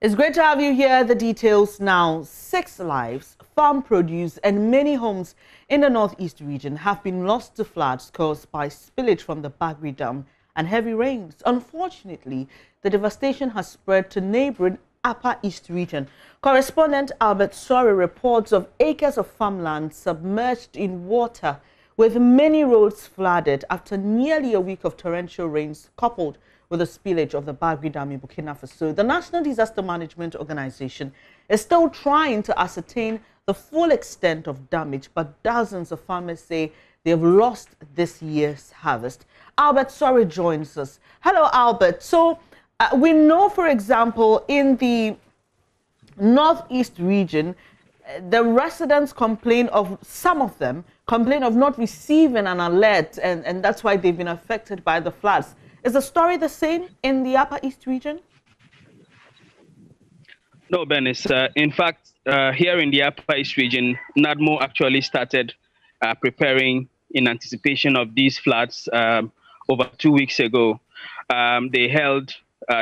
It's great to have you here. The details now. 6 lives, farm produce and many homes in the northeast region have been lost to floods caused by spillage from the Bagri Dam and heavy rains. Unfortunately, the devastation has spread to neighboring Upper East region. Correspondent Albert Sorry reports of acres of farmland submerged in water with many roads flooded after nearly a week of torrential rains coupled with the spillage of the Bagri Dam in Burkina Faso. The National Disaster Management Organization is still trying to ascertain the full extent of damage, but dozens of farmers say they have lost this year's harvest. Albert Sorry joins us. Hello, Albert. So we know, for example, in the northeast region, the residents complain of, some of them complain of not receiving an alert, and that's why they've been affected by the floods. Is the story the same in the Upper East region? No, Bernice. In fact, here in the Upper East region, NADMO actually started preparing in anticipation of these floods over 2 weeks ago. They held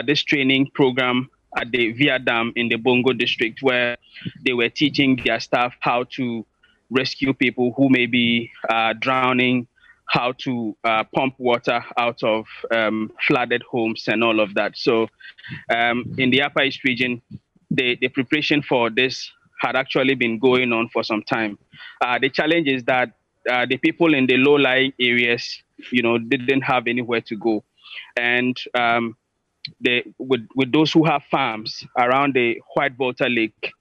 this training program at the Via Dam in the Bongo district, where they were teaching their staff how to rescue people who may be drowning, how to pump water out of flooded homes and all of that. So in the Upper East region, the preparation for this had actually been going on for some time. The challenge is that the people in the low-lying areas, didn't have anywhere to go. And with those who have farms around the White Volta Lake,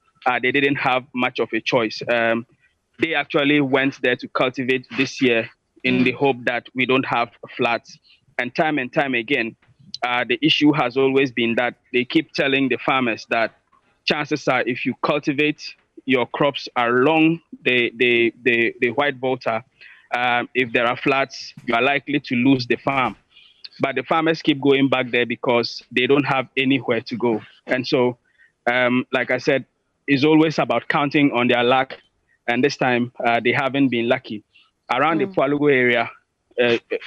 they didn't have much of a choice. They actually went there to cultivate this year in the hope that we don't have floods. And time again, the issue has always been that they keep telling the farmers that chances are, if you cultivate your crops along the White Volta, if there are floods, you are likely to lose the farm. But the farmers keep going back there because they don't have anywhere to go. And so, like I said, it's always about counting on their luck. And this time, they haven't been lucky. Around the Pualugo area,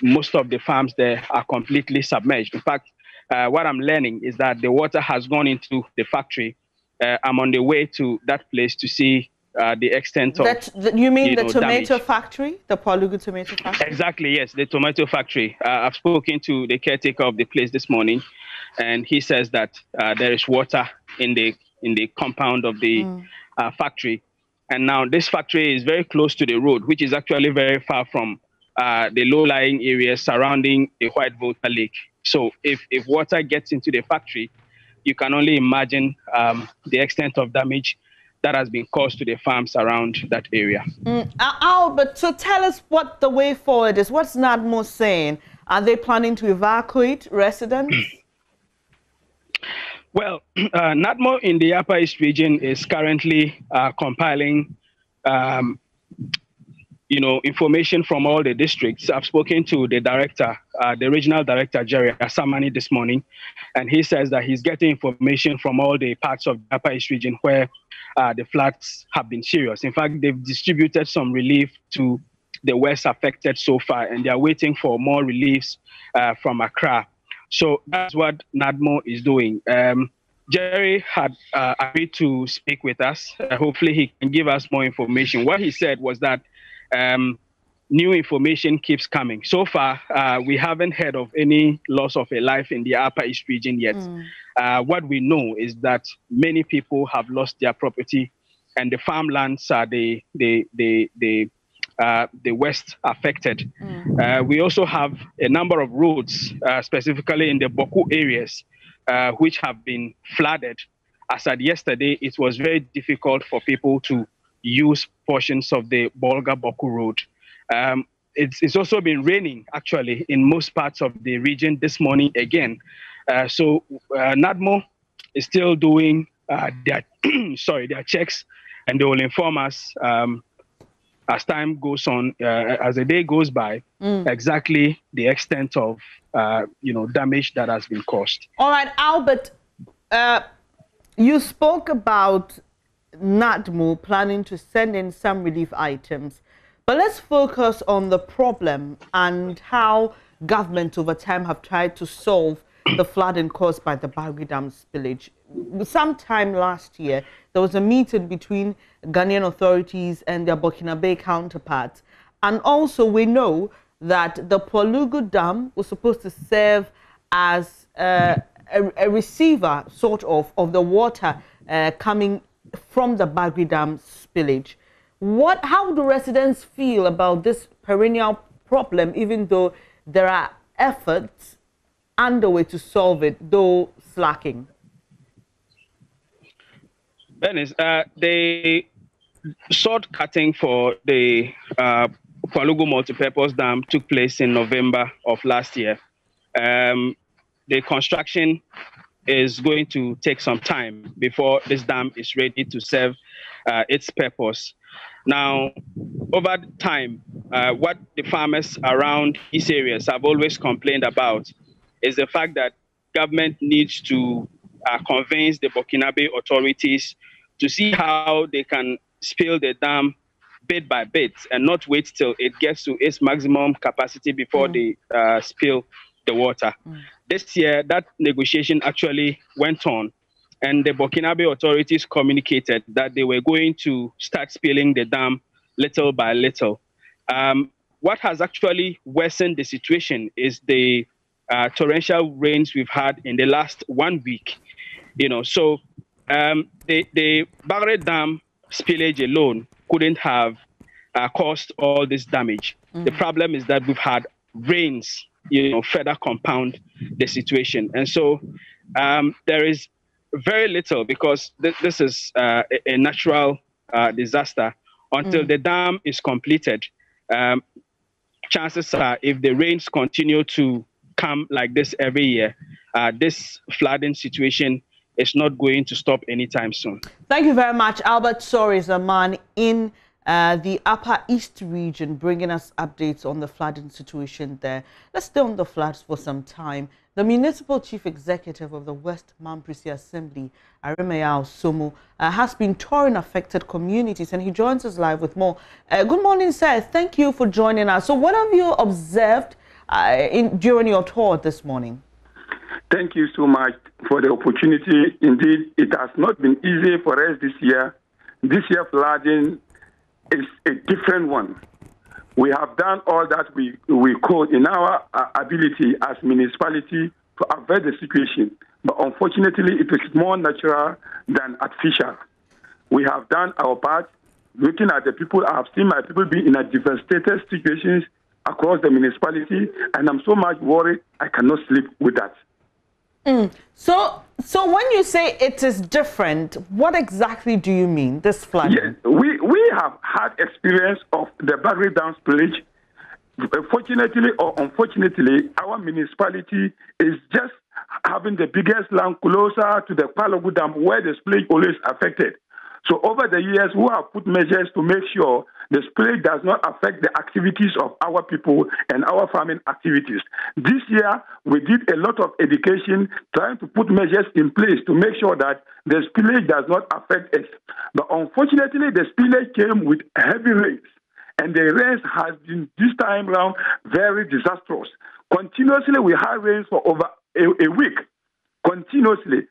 most of the farms there are completely submerged. In fact, what I'm learning is that the water has gone into the factory. I'm on the way to that place to see the extent of you mean the tomato damage. Factory, the Pualugo tomato factory? Exactly, yes, the tomato factory. I've spoken to the caretaker of the place this morning, and he says that there is water in the compound of the factory. And now this factory is very close to the road, which is actually very far from the low-lying areas surrounding the White Volta Lake. So if water gets into the factory, you can only imagine the extent of damage that has been caused to the farms around that area. Albert, so tell us what the way forward is. What's NADMO saying? Are they planning to evacuate residents? Well, NADMO in the Upper East region is currently compiling, information from all the districts. I've spoken to the director, the regional director, Jerry Asamani, this morning, and he says that he's getting information from all the parts of the Upper East region where the floods have been serious. In fact, they've distributed some relief to the worst affected so far, and they are waiting for more reliefs from Accra. So that's what NADMO is doing. Jerry had agreed to speak with us. Hopefully he can give us more information. What he said was that new information keeps coming. So far, we haven't heard of any loss of a life in the Upper East region yet. What we know is that many people have lost their property, and the farmlands are the worst affected. We also have a number of roads, specifically in the Boku areas, which have been flooded. As at yesterday, it was very difficult for people to use portions of the Bolga-Boku road. It's also been raining, actually, in most parts of the region this morning again. So NADMO is still doing their checks, and they will inform us as time goes on, as the day goes by, exactly the extent of damage that has been caused. All right, Albert, you spoke about NADMO planning to send in some relief items, but let's focus on the problem and how government over time have tried to solve the flooding caused by the Bagri Dam spillage. Sometime last year, there was a meeting between Ghanaian authorities and their Burkinabe counterparts. And also, we know that the Pwalugu Dam was supposed to serve as a receiver, sort of the water coming from the Bagri Dam spillage. How do residents feel about this perennial problem, even though there are efforts underway to solve it, though slacking? Dennis, the short cutting for the Pwalugu multipurpose dam took place in November of last year. The construction is going to take some time before this dam is ready to serve its purpose. Now, over time, what the farmers around these areas have always complained about is the fact that government needs to convince the Burkinabe authorities to see how they can spill the dam bit by bit and not wait till it gets to its maximum capacity before they spill the water. This year, that negotiation actually went on, and the Burkinabe authorities communicated that they were going to start spilling the dam little by little. What has actually worsened the situation is the torrential rains we've had in the last 1 week. So the Bagri Dam spillage alone couldn't have caused all this damage. The problem is that we've had rains, further compound the situation. And so there is very little, because this is a natural disaster. Until the dam is completed, chances are, if the rains continue to come like this every year, this flooding situation is not going to stop anytime soon. Thank you very much. Albert Sor is a man in the Upper East region, bringing us updates on the flooding situation there. Let's stay on the floods for some time. The Municipal Chief Executive of the West Mamprisi Assembly, Aremeyaw Somo, has been touring affected communities, and he joins us live with more. Good morning, sir. Thank you for joining us. So what have you observed during your tour this morning? Thank you so much for the opportunity. Indeed, it has not been easy for us this year. This year flooding is a different one. We have done all that we could in our ability as municipality to avert the situation. But unfortunately, it is more natural than artificial. We have done our part. Looking at the people, I have seen my people be in a devastated situations across the municipality, and I'm so much worried I cannot sleep with that. So when you say it is different, what exactly do you mean, this flooding? Yes, we have had experience of the Bagri Dam spillage. Fortunately or unfortunately, our municipality is just having the biggest land closer to the Pwalugu Dam, where the spillage always affected. So over the years, we have put measures to make sure the spillage does not affect the activities of our people and our farming activities. This year, we did a lot of education, trying to put measures in place to make sure that the spillage does not affect us. But unfortunately, the spillage came with heavy rains, and the rains has been this time around very disastrous. Continuously, we had rains for over a week. Continuously,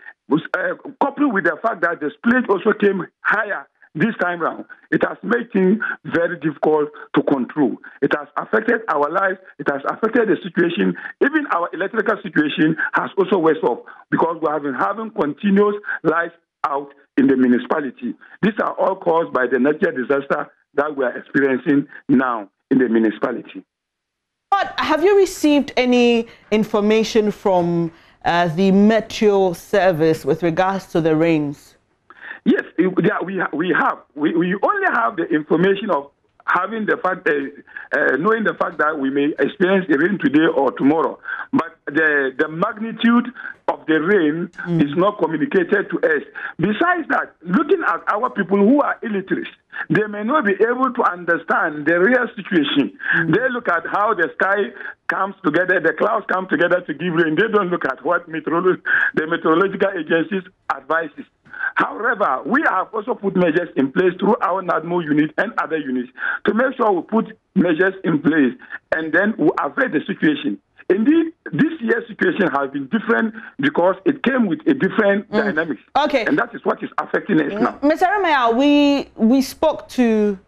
coupled with the fact that the spillage also came higher this time round, it has made things very difficult to control. It has affected our lives. It has affected the situation. Even our electrical situation has also worsened off, because we have been having continuous lights out in the municipality. These are all caused by the natural disaster that we are experiencing now in the municipality. But have you received any information from the Meteo service with regards to the rains? Yes, we have. We only have the information of having the fact, knowing the fact that we may experience a rain today or tomorrow. But the magnitude of the rain is not communicated to us. Besides that, looking at our people who are illiterate, they may not be able to understand the real situation. They look at how the sky comes together, the clouds come together to give rain. They don't look at what the meteorological agencies advises. However, we have also put measures in place through our NADMO unit and other units to make sure we put measures in place and then we avert the situation. Indeed, this year's situation has been different because it came with a different dynamics. Okay. And that is what is affecting us now. Mr. Remaya, we spoke to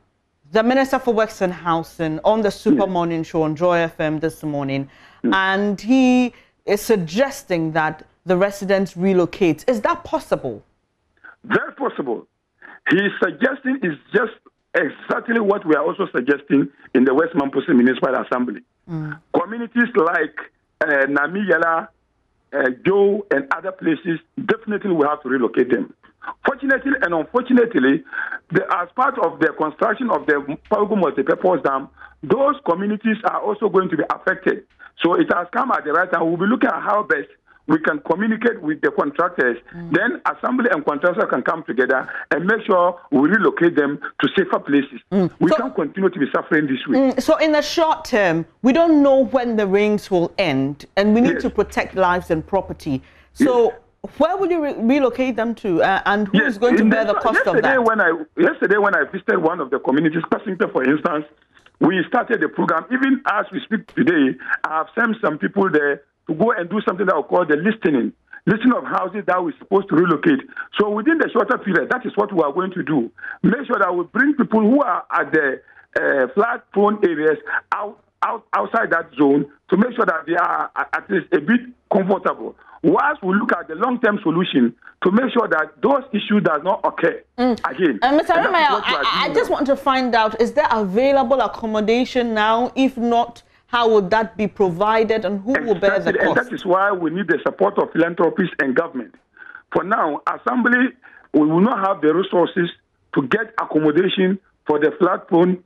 the Minister for Works and Housing on the Super Morning Show on Joy FM this morning, and he is suggesting that the residents relocate. Is that possible? Very possible. His suggestion is just exactly what we are also suggesting in the West Mampose Municipal Assembly. Communities like Namiyala, Joe, and other places, definitely we have to relocate them. Fortunately and unfortunately, as part of the construction of the Palugu multipurpose dam, those communities are also going to be affected. So it has come at the right time. We'll be looking at how best we can communicate with the contractors. Then assembly and contractors can come together and make sure we relocate them to safer places. We can't continue to be suffering this way. So in the short term, we don't know when the rains will end, and we need to protect lives and property. So where will you relocate them to, and who is going to bear the cost of that? Yesterday when I visited one of the communities, Passington, for instance, we started the program. Even as we speak today, I have sent some people there to go and do something that we call the listing of houses that we're supposed to relocate. So within the shorter period, that is what we are going to do. Make sure that we bring people who are at the flood-prone areas outside that zone to make sure that they are at least a bit comfortable. Whilst we look at the long-term solution to make sure that those issues does not occur again. Mr. Remaya, I just want to find out, is there available accommodation now? If not, how would that be provided, and who will bear the cost? And that is why we need the support of philanthropists and government. For now, Assembly, we will not have the resources to get accommodation for the flood-prone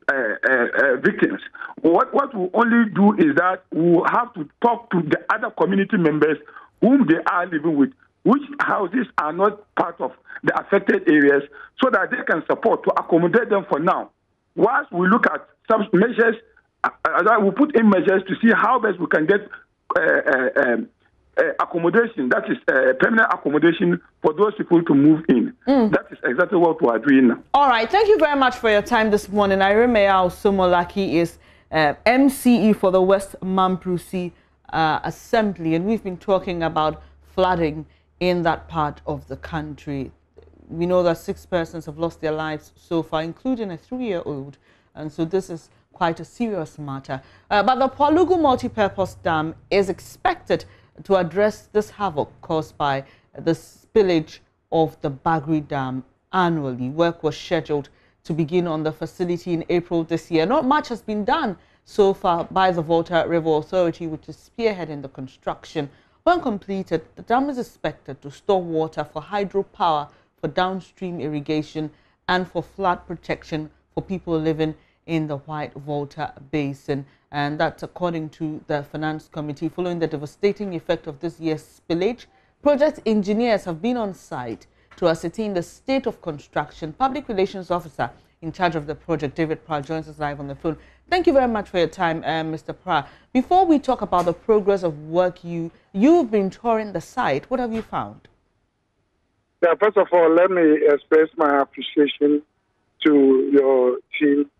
victims. What we'll only do is that we'll have to talk to the other community members whom they are living with, which houses are not part of the affected areas, so that they can support to accommodate them for now. Whilst we look at some measures, we put in measures to see how best we can get accommodation, that is permanent accommodation for those people to move in. That is exactly what we are doing now. All right, thank you very much for your time this morning. Iremea Osomolaki is MCE for the West Mamprusi Assembly, and we've been talking about flooding in that part of the country. We know that 6 persons have lost their lives so far, including a 3-year-old, and so this is quite a serious matter. But the Palugu multipurpose dam is expected to address this havoc caused by the spillage of the Bagri Dam annually. Work was scheduled to begin on the facility in April this year. Not much has been done so far by the Volta River Authority, which is spearheading the construction. When completed, the dam is expected to store water for hydropower, for downstream irrigation, and for flood protection for people living in the White Volta Basin. And that's according to the Finance Committee. Following the devastating effect of this year's spillage, project engineers have been on site to ascertain the state of construction. Public Relations Officer in charge of the project, David Pra, joins us live on the phone. Thank you very much for your time, Mr. Pra. Before we talk about the progress of work, you've been touring the site. What have you found? Yeah, first of all, let me express my appreciation to your team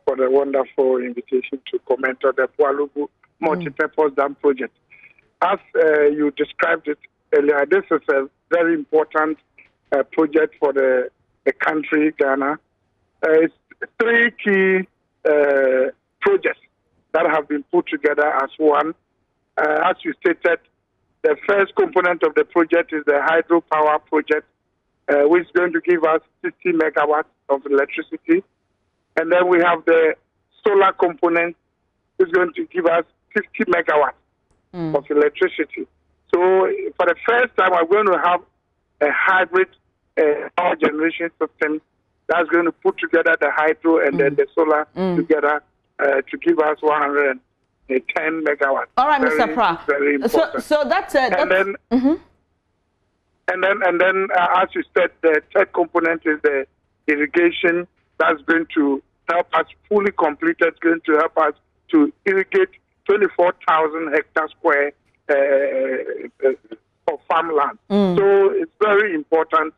for the wonderful invitation to comment on the Palugu multipurpose dam project. As you described it earlier, this is a very important project for the country, Ghana. It's 3 key projects that have been put together as one. As you stated, the first component of the project is the hydropower project, which is going to give us 60 megawatts of electricity. And then we have the solar component, which is going to give us 50 megawatts of electricity. So for the first time, we're going to have a hybrid power generation system that's going to put together the hydro and then the solar together to give us 110 megawatts. All right, Mr. Pra. Very important. So that's it. And then, as you said, the third component is the irrigation. That's going to help us fully completed. It's going to help us to irrigate 24,000 hectares square of farmland. So it's very important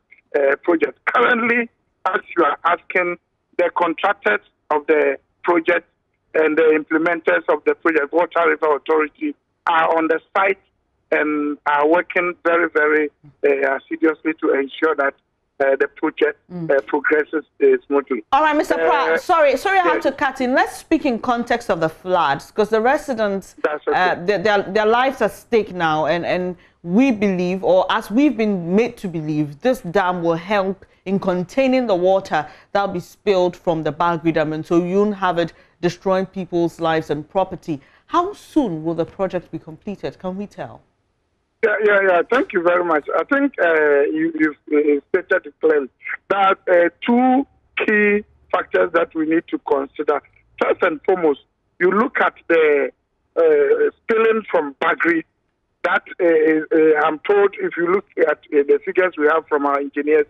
project. Currently, as you are asking, the contractors of the project and the implementers of the project, Water River Authority, are on the site and are working very, very assiduously to ensure that the project progresses smoothly. All right, Mr. Pra, sorry, I have to cut in. Let's speak in context of the floods, because the residents, their lives are at stake now, and we believe, or as we've been made to believe, this dam will help in containing the water that will be spilled from the Bagri Dam, and so you won't have it destroying people's lives and property. How soon will the project be completed? Can we tell? Yeah. Thank you very much. I think you've stated it clearly. There are two key factors that we need to consider. First and foremost, you look at the spilling from Bagri. That I'm told, if you look at the figures we have from our engineers,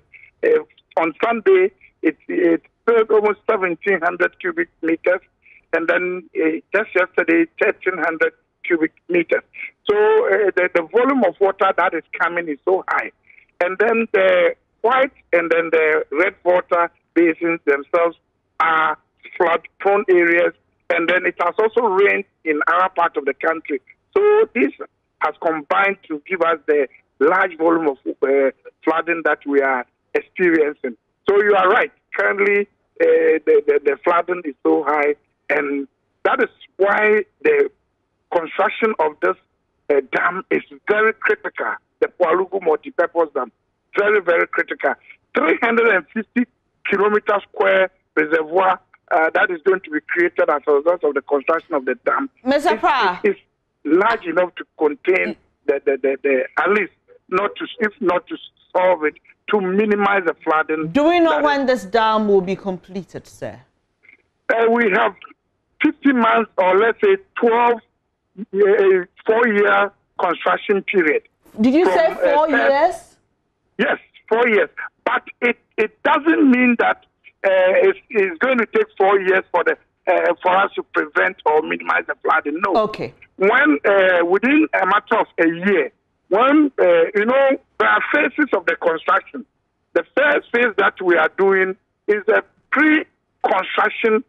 on Sunday it spilled almost 1,700 cubic meters, and then just yesterday 1,300 cubic meters. So the volume of water that is coming is so high. And then the white and then the red water basins themselves are flood-prone areas. And then it has also rained in our part of the country. So this has combined to give us the large volume of flooding that we are experiencing. So you are right. Currently, the flooding is so high. And that is why the construction of this dam is very critical. The Pwalugu multi-purpose dam, very, very critical. 350 kilometer square reservoir that is going to be created as a result of the construction of the dam. Mr. Pra, it's large enough to contain the at least if not to solve it, to minimize the flooding. Do we know when this dam will be completed, sir? We have 50 months, or let's say 4-year construction period. Did you say 4 years? Yes, 4 years. But it doesn't mean that it's going to take 4 years for us to prevent or minimize the flooding. No. Okay. When within a matter of a year, when there are phases of the construction. The first phase that we are doing is the pre-construction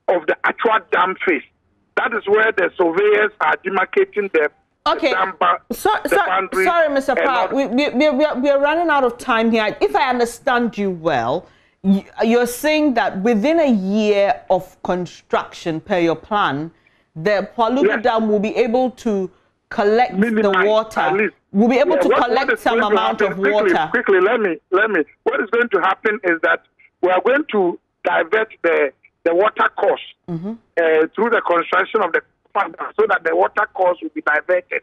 of the actual dam phase. That is where the surveyors are demarcating the dam boundary. Sorry, Mr. Pra, we are running out of time here. If I understand you well, you're saying that within a year of construction per your plan, the Pwalugu Dam will be able to collect the water. We'll be able to collect some amount of water. Quickly, let me. What is going to happen is that we are going to divert the water course through the construction of the dam, so that the water course will be diverted,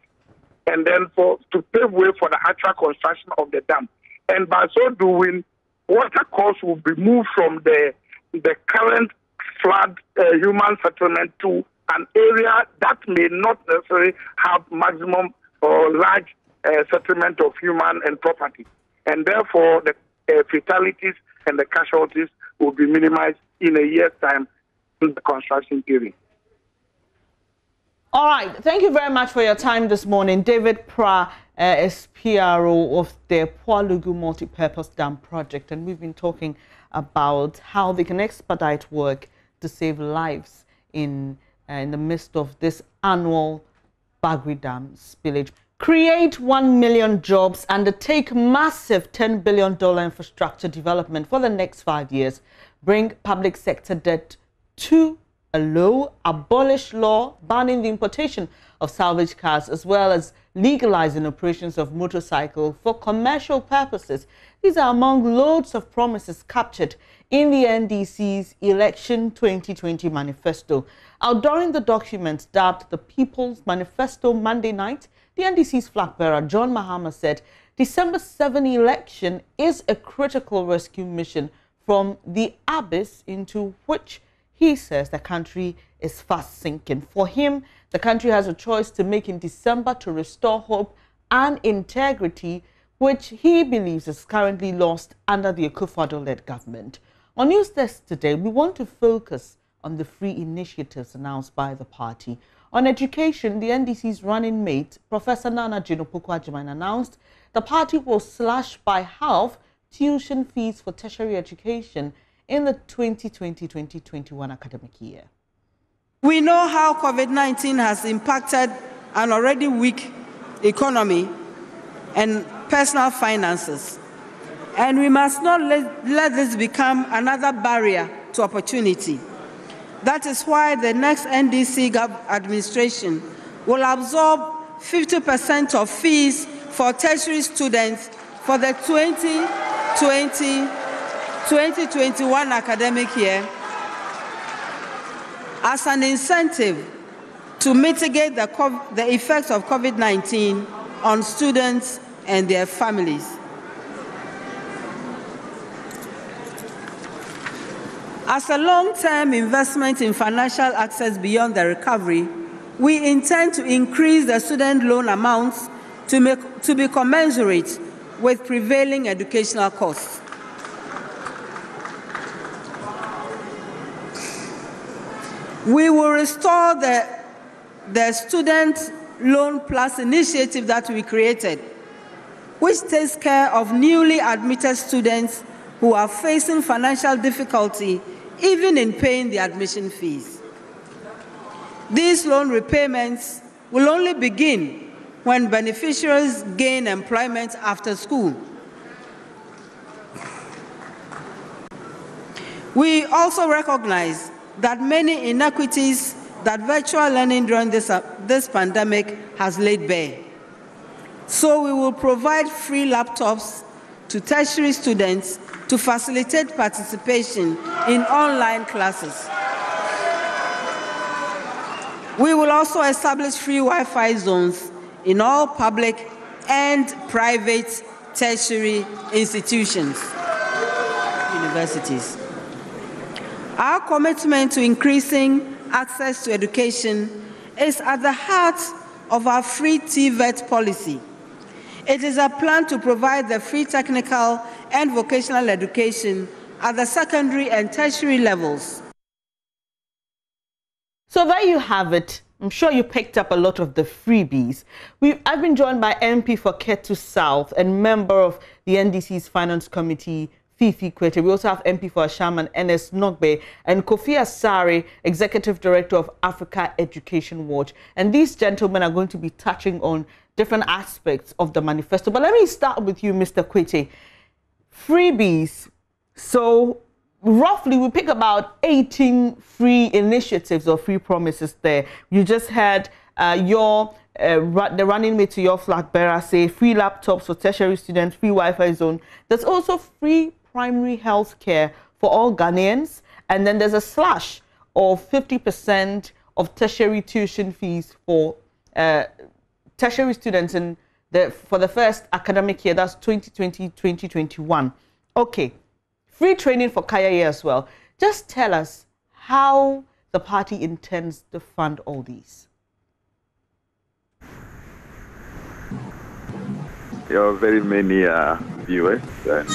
and then to pave way for the actual construction of the dam. And by so doing, water course will be moved from the current flood human settlement to an area that may not necessarily have maximum or large settlement of human and property. And therefore, the fatalities and the casualties will be minimized in a year's time in the construction period. All right. Thank you very much for your time this morning. David Pra is PRO of the Pwalugu Multipurpose Dam Project, and we've been talking about how they can expedite work to save lives in the midst of this annual Bagri Dam spillage. Create 1 million jobs, undertake massive $10 billion infrastructure development for the next 5 years, bring public sector debt to a low, abolish law banning the importation of salvage cars, as well as legalizing operations of motorcycle for commercial purposes. These are among loads of promises captured in the NDC's Election 2020 manifesto. Outdooring the document dubbed the People's Manifesto Monday night, the NDC's flag bearer, John Mahama, said December 7 election is a critical rescue mission from the abyss into which he says the country is fast sinking. For him, the country has a choice to make in December to restore hope and integrity, which he believes is currently lost under the Akufo-Addo-led government. On News Desk today, we want to focus on the free initiatives announced by the party. On education, the NDC's running mate, Professor Nana Jinopoku-Agyemang, announced the party will slash by half tuition fees for tertiary education in the 2020-2021 academic year. We know how COVID-19 has impacted an already weak economy and personal finances. And we must not let this become another barrier to opportunity. That is why the next NDC administration will absorb 50% of fees for tertiary students for the 2020-2021 academic year as an incentive to mitigate the effects of COVID-19 on students and their families. As a long-term investment in financial access beyond the recovery, we intend to increase the student loan amounts to be commensurate with prevailing educational costs. We will restore the Student Loan Plus initiative that we created, which takes care of newly admitted students who are facing financial difficulty even in paying the admission fees. These loan repayments will only begin when beneficiaries gain employment after school. We also recognize that many inequities that virtual learning during this pandemic has laid bare. So we will provide free laptops to tertiary students to facilitate participation in online classes. We will also establish free Wi-Fi zones in all public and private tertiary institutions, universities. Our commitment to increasing access to education is at the heart of our free TVET policy. It is a plan to provide the free technical and vocational education at the secondary and tertiary levels. So there you have it. I'm sure you picked up a lot of the freebies. I've been joined by MP for Ketu South and member of the NDC's Finance Committee, Fifi Kwete. We also have MP for Ashaman, Ernest Nogbe, and Kofi Asare, Executive Director of Africa Education Watch. And these gentlemen are going to be touching on different aspects of the manifesto. But let me start with you, Mr. Kwete. Freebies. So roughly we pick about 18 free initiatives or free promises there. You just had the running mate to your flag bearer say free laptops for tertiary students, free Wi-Fi zone. There's also free primary health care for all Ghanaians. And then there's a slash of 50% of tertiary tuition fees for tertiary students for the first academic year. That's 2020-2021. Okay. Free training for Kaya year as well. Just tell us how the party intends to fund all these. There are very many viewers, and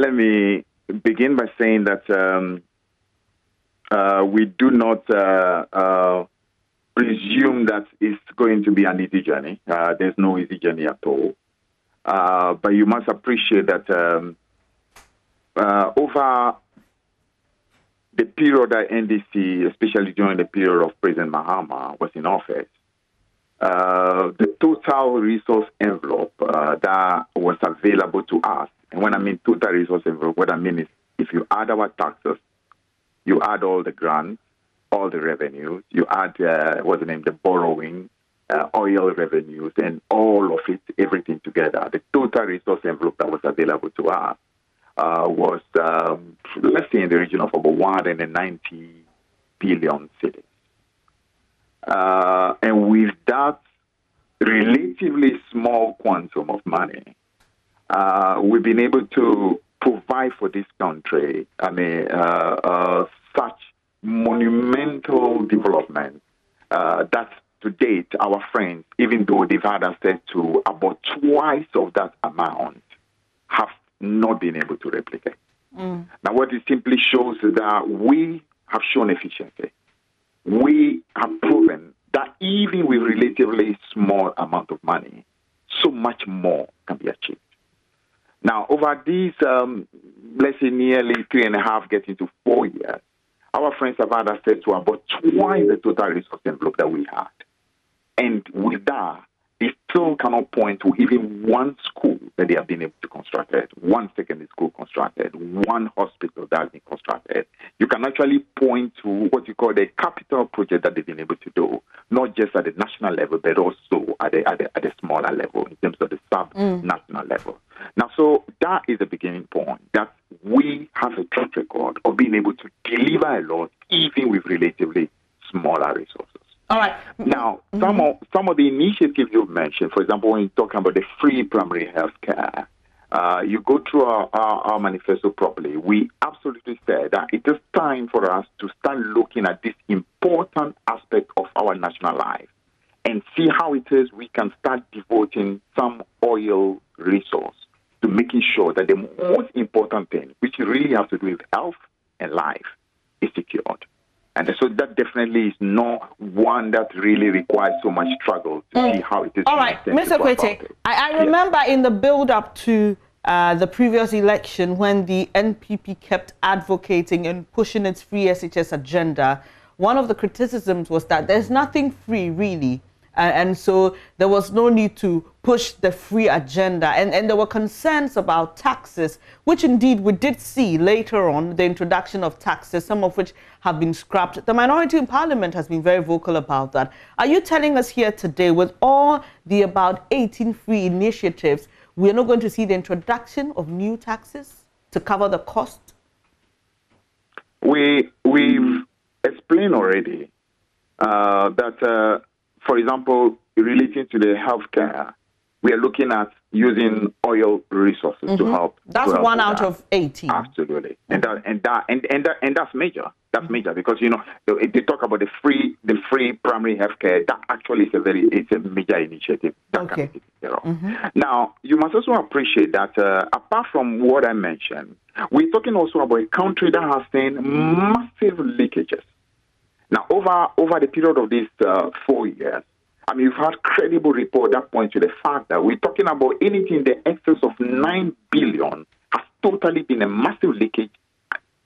let me begin by saying that we do not presume that it's going to be an easy journey. There's no easy journey at all. But you must appreciate that over the period that NDC, especially during the period of President Mahama, was in office, the total resource envelope that was available to us, and when I mean total resource envelope, what I mean is if you add our taxes, you add all the grants, all the revenues, you add, the borrowing, oil revenues, and all of it, everything together, the total resource envelope that was available to us was, let's say, in the region of about 190 billion cedis. And with that relatively small quantum of money, we've been able to provide for this country, such monumental development that to date, our friends, even though they've had access to about twice of that amount, have not been able to replicate. Now, what it simply shows is that we have shown efficiency. We have proven that even with relatively small amount of money, so much more can be achieved. Now, over these, let's say nearly 3.5, getting to 4 years, our friends have had access to about twice the total resource envelope that we had. And with that, they still cannot point to even one school that they have been able to construct, one secondary school constructed, one hospital that has been constructed. You can actually point to what you call the capital project that they've been able to do, not just at the national level, but also at the smaller level in terms of the sub-national level. Now, so that is the beginning point, that we have a track record of being able to deliver a lot, even with relatively smaller resources. All right. Now, some of the initiatives you've mentioned, for example, when you're talking about the free primary health care, you go through our manifesto properly. We absolutely said that it is time for us to start looking at this important aspect of our national life and see how it is we can start devoting some oil resource to making sure that the most important thing, which really has to do with health and life, is secured. And so that definitely is not one that really requires so much struggle to see how it is. All right, Mr. Kwete, I remember in the build-up to the previous election when the NPP kept advocating and pushing its free SHS agenda, one of the criticisms was that there's nothing free, really. And so there was no need to push the free agenda. And there were concerns about taxes, which indeed we did see later on, the introduction of taxes, some of which have been scrapped. The minority in Parliament has been very vocal about that. Are you telling us here today, with all the about 18 free initiatives, we're not going to see the introduction of new taxes to cover the cost? We've explained already that, for example, relating to the healthcare, we are looking at using oil resources to help. That's one out of 18. Absolutely, and that's major. That's major because if they talk about the free primary healthcare, that actually is a major initiative that can be taken care of. Now, you must also appreciate that apart from what I mentioned, we're talking also about a country that has seen massive leakages. Now, over the period of these 4 years, I mean, you've had credible reports that point to the fact that we're talking about anything in the excess of 9 billion has totally been a massive leakage,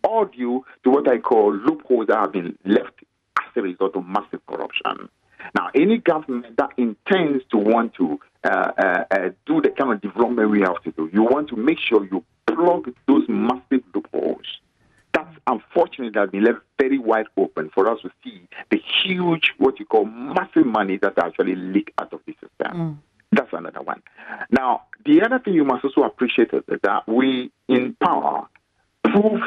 all due to what I call loopholes that have been left as a result of massive corruption. Now, any government that intends to want to do the kind of development we have to do, you want to make sure you plug those massive loopholes. That's unfortunately that has been left very wide open for us to see the huge, what you call massive money that actually leak out of the system. That's another one. Now, the other thing you must also appreciate is that we, in power, prove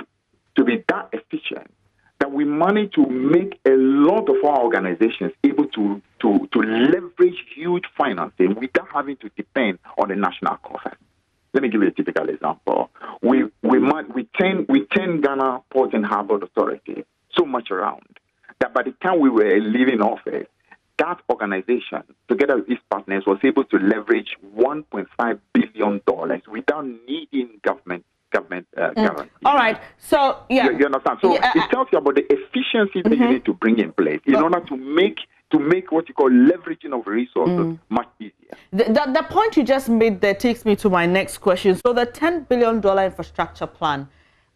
to be that efficient that we manage to make a lot of our organizations able to leverage huge financing without having to depend on the national coffers. Let me give you a typical example. We turned Ghana Port and Harbour Authority so much around that by the time we were leaving office, that organization, together with its partners, was able to leverage $1.5 billion without needing government guarantee. All right. So, yeah. You understand? So it tells you about the efficiency that you need to bring in place in order to make what you call leveraging of resources much easier. The point you just made there takes me to my next question. So the $10 billion infrastructure plan,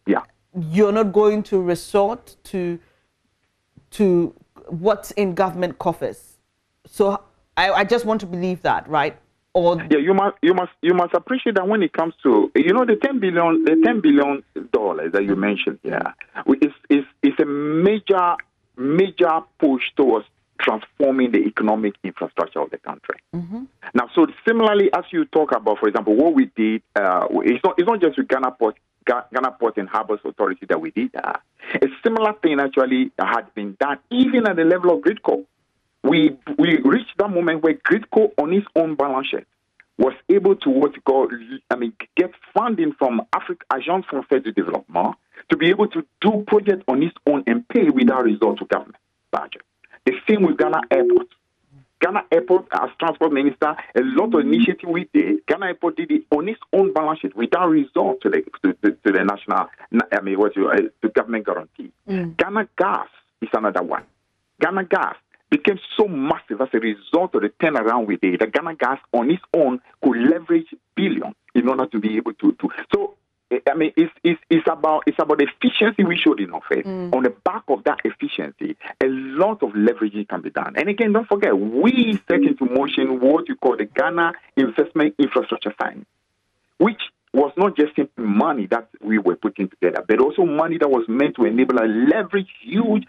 you're not going to resort to what's in government coffers. So I just want to believe that, right? Or you must appreciate that when it comes to the $10 billion that you mentioned here, is a major push towards transforming the economic infrastructure of the country. Now, so similarly, as you talk about, for example, what we did, it's not just with Ghana Port and Harbours Authority that we did that. A similar thing actually had been done even at the level of Gridco. We reached that moment where Gridco, on its own balance sheet, was able to get funding from Agence Française de Développement to be able to do projects on its own and pay without resort to government budget. The same with Ghana Airport. Ghana Airport, as transport minister, a lot of initiative we did, Ghana Airport did it on its own balance sheet without resort to the national, to government guarantee. Ghana Gas is another one. Ghana Gas became so massive as a result of the turnaround we did that Ghana Gas on its own could leverage billions in order to be able to. So I mean, it's about the efficiency we showed in office. On the back of that efficiency, a lot of leveraging can be done. And again, don't forget, we set into motion what you call the Ghana Investment Infrastructure Fund, which was not just simply money that we were putting together, but also money that was meant to enable a leverage huge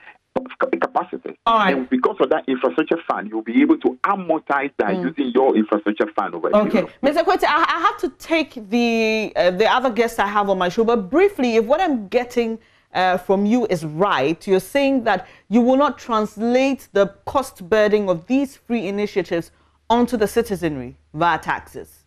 capacity. And because of that infrastructure fund, you'll be able to amortize that using your infrastructure fund over a period. Mr. Kweti, I have to take the other guests I have on my show, but briefly, if what I'm getting from you is right, you're saying that you will not translate the cost burden of these free initiatives onto the citizenry via taxes.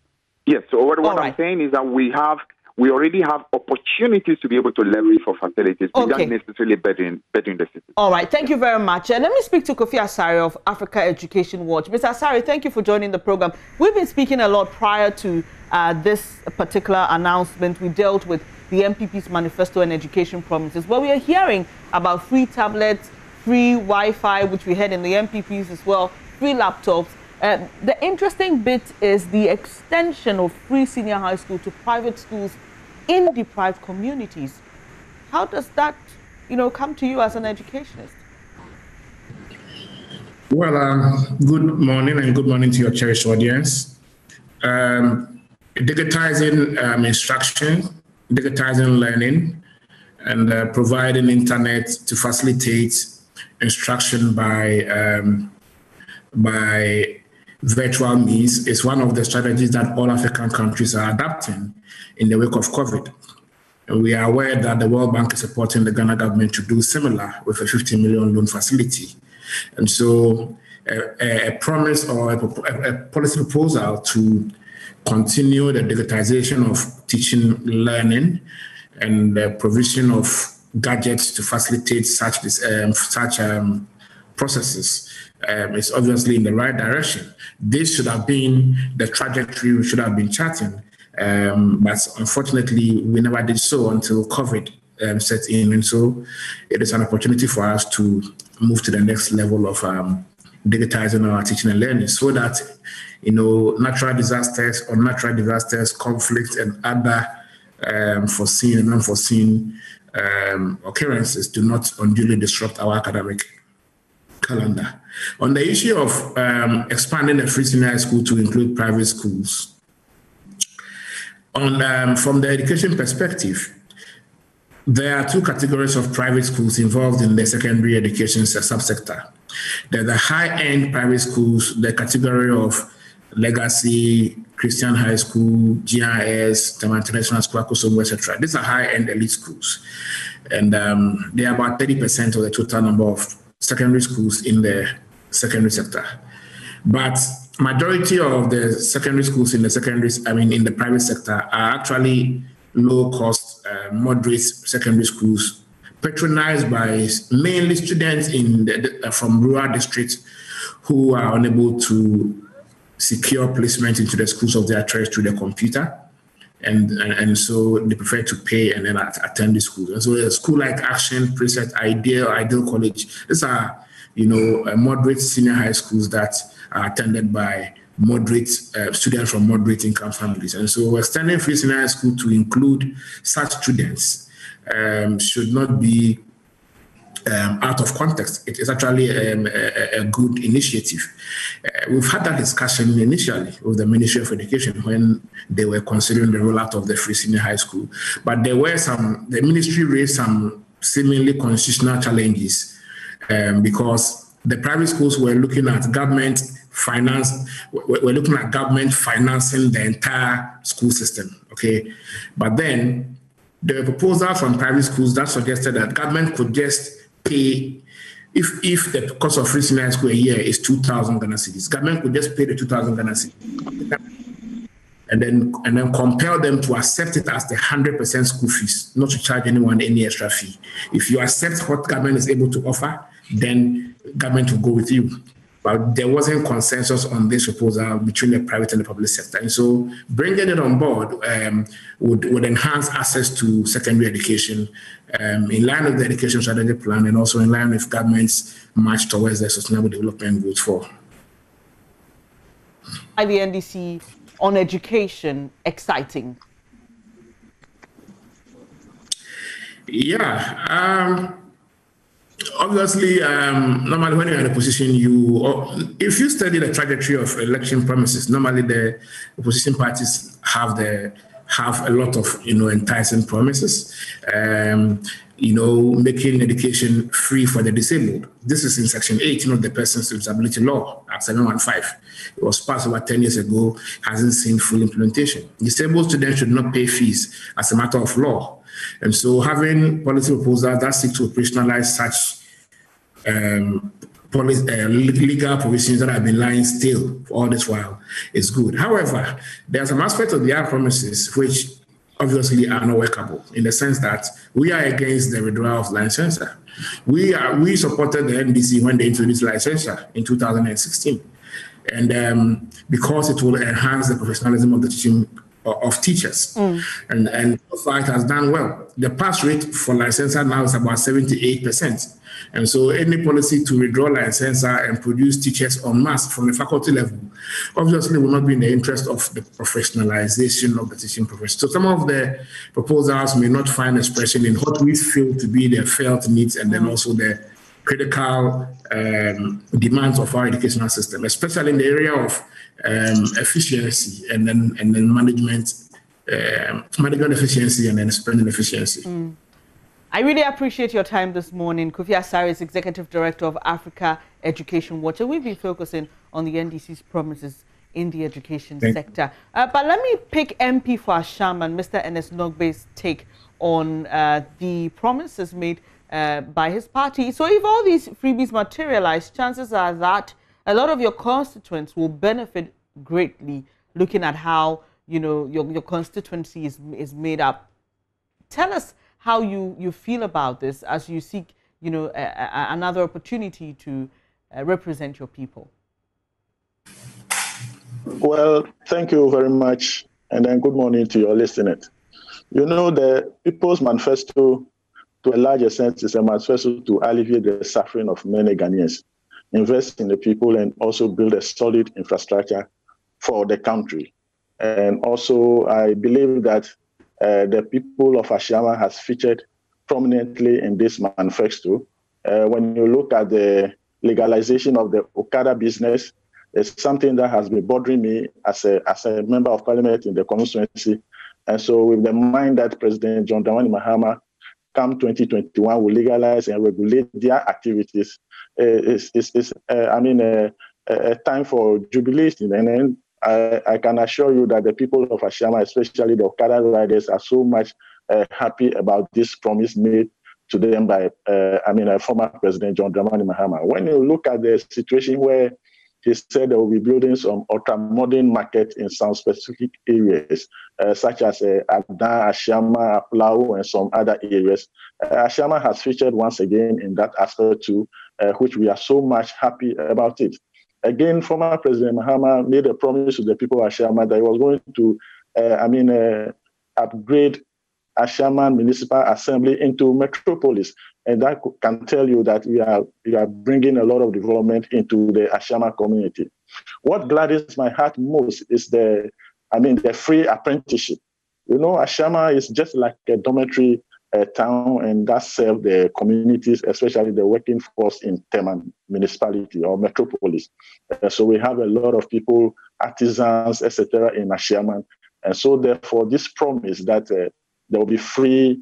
Yes, so what I'm saying is that we already have opportunities to be able to leverage for facilities without necessarily bettering the system. All right, thank you very much. And let me speak to Kofi Asare of Africa Education Watch. Mr. Asare, thank you for joining the program. We've been speaking a lot prior to this particular announcement. We dealt with the MPP's manifesto and education promises, but we are hearing about free tablets, free Wi-Fi, which we had in the MPP's as well, free laptops. The interesting bit is the extension of free senior high school to private schools in deprived communities. How does that, come to you as an educationist? Well, good morning and good morning to your cherished audience. Digitizing instruction, digitizing learning, and providing internet to facilitate instruction by virtual means is one of the strategies that all African countries are adapting in the wake of COVID. And we are aware that the World Bank is supporting the Ghana government to do similar with a 50 million loan facility. And so a promise or a policy proposal to continue the digitization of teaching, learning, and the provision of gadgets to facilitate such processes is obviously in the right direction. This should have been the trajectory we should have been charting, but unfortunately we never did so until COVID set in, and so it is an opportunity for us to move to the next level of digitizing our teaching and learning, so that natural disasters, conflicts, and other foreseen and unforeseen occurrences do not unduly disrupt our academic calendar. On the issue of expanding the free senior high school to include private schools, from the education perspective, there are two categories of private schools involved in the secondary education subsector. There are the high-end private schools, the category of Legacy, Christian High School, GIS, Tema International School, Akosomo, etc. These are high-end elite schools, and they are about 30% of the total number of secondary schools in the secondary sector. But majority of the secondary schools in the private sector are actually low-cost, moderate secondary schools, patronized by mainly students from rural districts who are unable to secure placement into the schools of their choice through the computer, and so they prefer to pay and then attend the school. And so a school like Action, Preset, Ideal College, these are moderate senior high schools that are attended by moderate students from moderate income families. And so extending free senior high school to include such students should not be out of context. It is actually a good initiative. We've had that discussion initially with the Ministry of Education when they were considering the rollout of the free senior high school. But the ministry raised some seemingly constitutional challenges because the private schools were looking at government financing the entire school system, okay? But then there were proposals from private schools that suggested that government could just pay, if the cost of free senior high school a year is 2,000 Ghana cedis, government could just pay the 2,000 Ghana cedis and then compel them to accept it as the 100% school fees, not to charge anyone any extra fee. If you accept what government is able to offer, then government will go with you. But there wasn't consensus on this proposal between the private and the public sector. And so bringing it on board would enhance access to secondary education in line with the education strategy plan and also in line with government's march towards the sustainable development goals for. The NDC on education exciting? Yeah. Obviously, normally when you're in a position, if you study the trajectory of election promises, normally the opposition parties have a lot of enticing promises. Making education free for the disabled. This is in Section 18 of the Persons with Disability Law, Act 715. It was passed over 10 years ago, hasn't seen full implementation. Disabled students should not pay fees as a matter of law. And so having policy proposals that seek to operationalize such legal provisions that have been lying still for all this while is good. However, there are some aspects of the promises which obviously are not workable in the sense that we are against the withdrawal of licensure. We supported the NDC when they introduced licensure in 2016, and because it will enhance the professionalism of the teaching of teachers, and so far it has done well. The pass rate for licensure now is about 78%. And so any policy to withdraw licensure and produce teachers en masse from the faculty level obviously will not be in the interest of the professionalization of the teaching profession. So some of the proposals may not find expression in what we feel to be the felt needs and then also the critical demands of our educational system, especially in the area of efficiency and then management efficiency and then spending efficiency. I really appreciate your time this morning. Kofi Asare is Executive Director of Africa Education Watch, and we've been focusing on the NDC's promises in the education sector. But let me pick MP for Ashaiman, Mr. Ernest Nogbe's take on the promises made by his party. So if all these freebies materialize, chances are that a lot of your constituents will benefit greatly, looking at how your constituency is made up. Tell us how you feel about this as you seek another opportunity to represent your people. Well, thank you very much, and then good morning to your listeners. The People's Manifesto, to a large extent, is a manifesto to alleviate the suffering of many Ghanaians, invest in the people, and also build a solid infrastructure for the country. And also, I believe that the people of Ashaiman has featured prominently in this manifesto. When you look at the legalization of the Okada business, it's something that has been bothering me as a member of parliament in the constituency. And so with the mind that President John Dramani Mahama, come 2021, will legalize and regulate their activities, it's a time for jubilee. And then I can assure you that the people of Ashaiman, especially the Okada riders, are so much happy about this promise made to them by former President John Dramani Mahama. When you look at the situation where he said they will be building some ultra-modern market in some specific areas, such as Adan, Ashaiman, Aplau, and some other areas, Ashaiman has featured once again in that aspect too, which we are so much happy about it. Again, former President Mahama made a promise to the people of Ashaiman that he was going to, upgrade Ashaiman Municipal Assembly into metropolis, and that can tell you that we are bringing a lot of development into the Ashaiman community. What gladdens my heart most is the free apprenticeship. Ashaiman is just like a dormitory town, and that serves the communities, especially the working force in Teman municipality or metropolis. So we have a lot of people, artisans, etc. in Ashaiman, and so therefore this promise that there will be free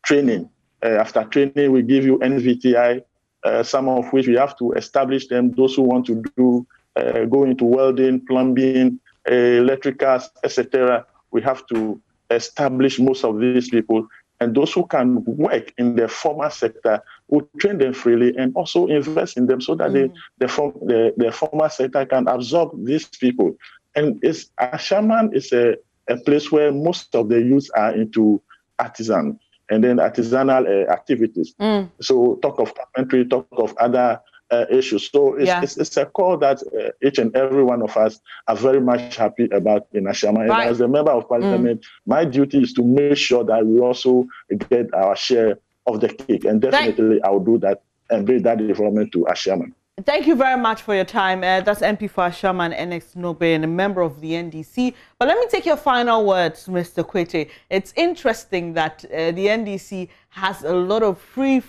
training. After training, we give you NVTI, some of which we have to establish them. Those who want to go into welding, plumbing, electricals, etc., we have to establish most of these people. And those who can work in the formal sector, we train them freely and also invest in them so that the formal sector can absorb these people. And Ashaiman is a place where most of the youth are into artisan and then artisanal activities. So talk of carpentry, talk of other issues. So it's a call that each and every one of us are very much happy about in Ashaiman. Right. And as a member of parliament, my duty is to make sure that we also get our share of the cake. And definitely I will do that and bring that development to Ashaiman. Thank you very much for your time. That's MP for Ashaman NX Nobe and a member of the NDC. But let me take your final words, Mr. Kwete. It's interesting that the NDC has a lot of free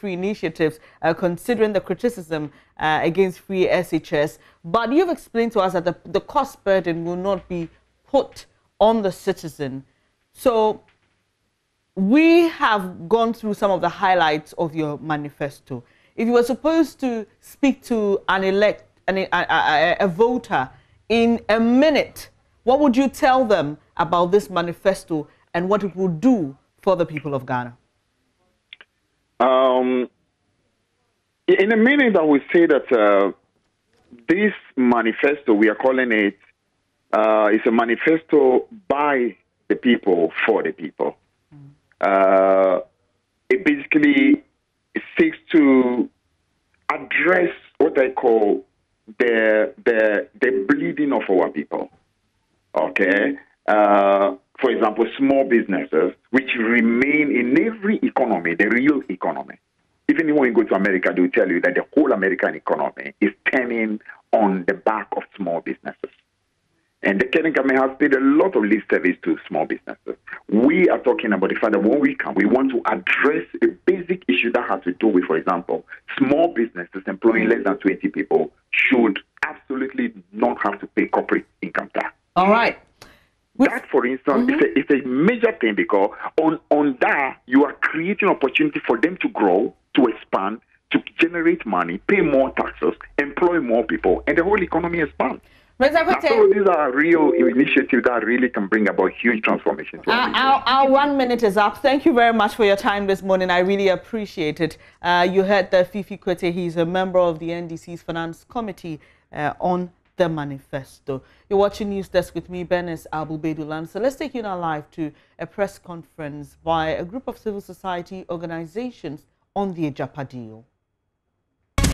initiatives, considering the criticism against free SHS. But you've explained to us that the cost burden will not be put on the citizen. So we have gone through some of the highlights of your manifesto. If you were supposed to speak to a voter in a minute, what would you tell them about this manifesto and what it will do for the people of Ghana? In a minute, I would say that this manifesto, we are calling it, it's a manifesto by the people, for the people. It basically seeks to address what I call the bleeding of our people. Okay? For example, small businesses, which remain in every economy, the real economy. Even when you go to America, they will tell you that the whole American economy is turning on the back of small businesses. And the Kenyan government has paid a lot of lip service to small businesses. We are talking about the fact that when we come, we want to address a basic issue that has to do with, for example, small businesses employing less than 20 people should absolutely not have to pay corporate income tax. All right. That, for instance, is a major thing because on that, you are creating opportunity for them to grow, to expand, to generate money, pay more taxes, employ more people, and the whole economy expands. So these are real initiatives that really can bring about huge transformation. Our 1 minute is up. Thank you very much for your time this morning. I really appreciate it. You heard the Fifi Kwete. He's a member of the NDC's Finance Committee on the manifesto. You're watching News Desk with me, Benes Abubedulan. So let's take you now live to a press conference by a group of civil society organizations on the Ejapa deal.